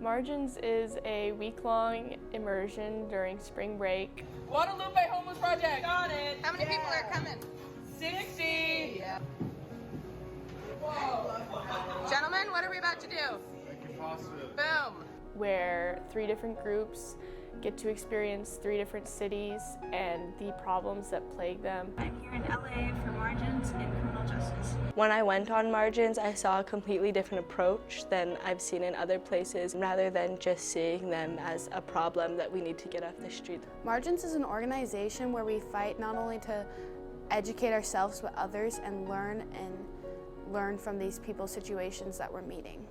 Margins is a week-long immersion during spring break. Guadalupe Homeless Project! Got it! How many people are coming? 60! Yeah. Gentlemen, what are we about to do? Make it positive. Boom! Where 3 different groups get to experience 3 different cities and the problems that plague them. I'm here in LA for Margins in criminal justice. When I went on Margins, I saw a completely different approach than I've seen in other places, rather than just seeing them as a problem that we need to get off the street. Margins is an organization where we fight not only to educate ourselves but others and learn from these people's situations that we're meeting.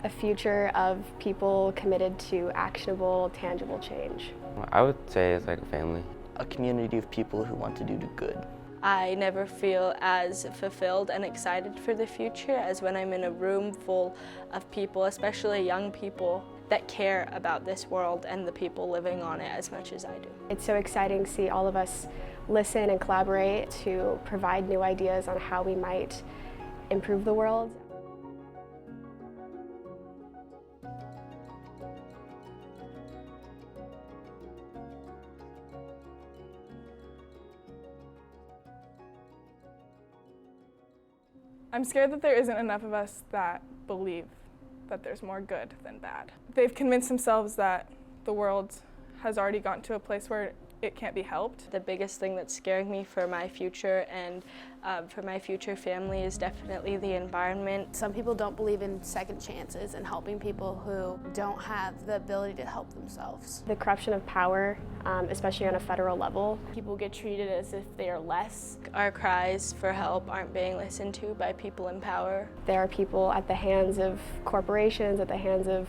A future of people committed to actionable, tangible change. I would say it's like a family. A community of people who want to do good. I never feel as fulfilled and excited for the future as when I'm in a room full of people, especially young people, that care about this world and the people living on it as much as I do. It's so exciting to see all of us listen and collaborate to provide new ideas on how we might improve the world. I'm scared that there isn't enough of us that believe that there's more good than bad. They've convinced themselves that the world has already gotten to a place where it can't be helped. The biggest thing that's scaring me for my future and for my future family is definitely the environment. Some people don't believe in second chances and helping people who don't have the ability to help themselves. The corruption of power, especially on a federal level. People get treated as if they are less. Our cries for help aren't being listened to by people in power. There are people at the hands of corporations, at the hands of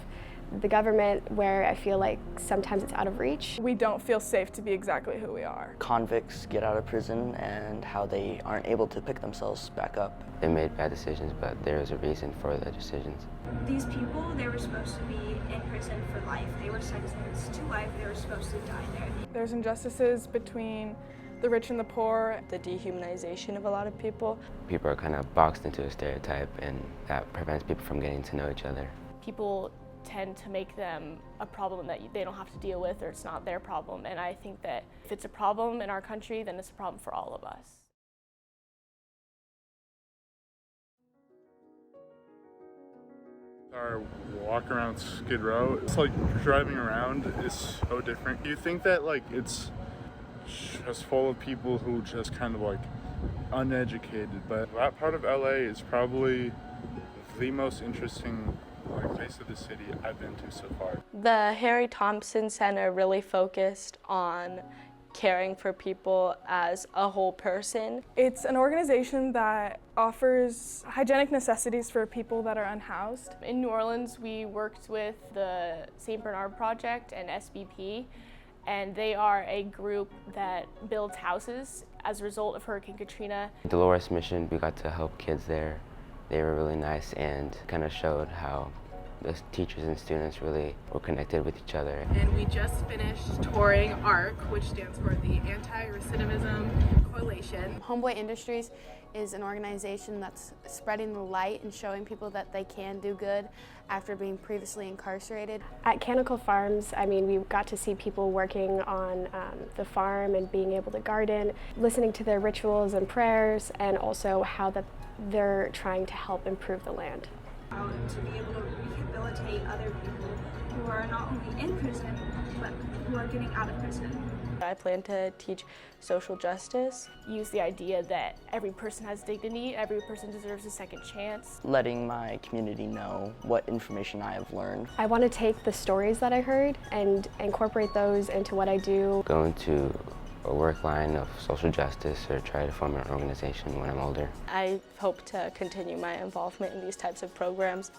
the government, where I feel like sometimes it's out of reach. We don't feel safe to be exactly who we are. Convicts get out of prison and how they aren't able to pick themselves back up. They made bad decisions, but there was a reason for the decisions. These people, they were supposed to be in prison for life. They were sentenced to life. They were supposed to die there. There's injustices between the rich and the poor. The dehumanization of a lot of people. People are kind of boxed into a stereotype, and that prevents people from getting to know each other. People tend to make them a problem that they don't have to deal with, or it's not their problem. And I think that if it's a problem in our country, then it's a problem for all of us. Our walk around Skid Row, it's like driving around is so different. You think that like it's just full of people who just kind of like uneducated, but that part of LA is probably the most interesting place of the city I've been to so far. The Harry Thompson Center really focused on caring for people as a whole person. It's an organization that offers hygienic necessities for people that are unhoused. In New Orleans, we worked with the St. Bernard Project and SBP, and they are a group that builds houses as a result of Hurricane Katrina. Dolores Mission, we got to help kids there. They were really nice and kind of showed how the teachers and students really were connected with each other. And we just finished touring ARC, which stands for the Anti-Recidivism Coalition. Homeboy Industries is an organization that's spreading the light and showing people that they can do good after being previously incarcerated. At Canonical Farms, I mean, we got to see people working on the farm and being able to garden, listening to their rituals and prayers, and also how that they're trying to help improve the land. To be able to rehabilitate other people who are not only in prison, but who are getting out of prison. I plan to teach social justice. Use the idea that every person has dignity, every person deserves a second chance. Letting my community know what information I have learned. I want to take the stories that I heard and incorporate those into what I do. Go into a work line of social justice or try to form an organization when I'm older. I hope to continue my involvement in these types of programs.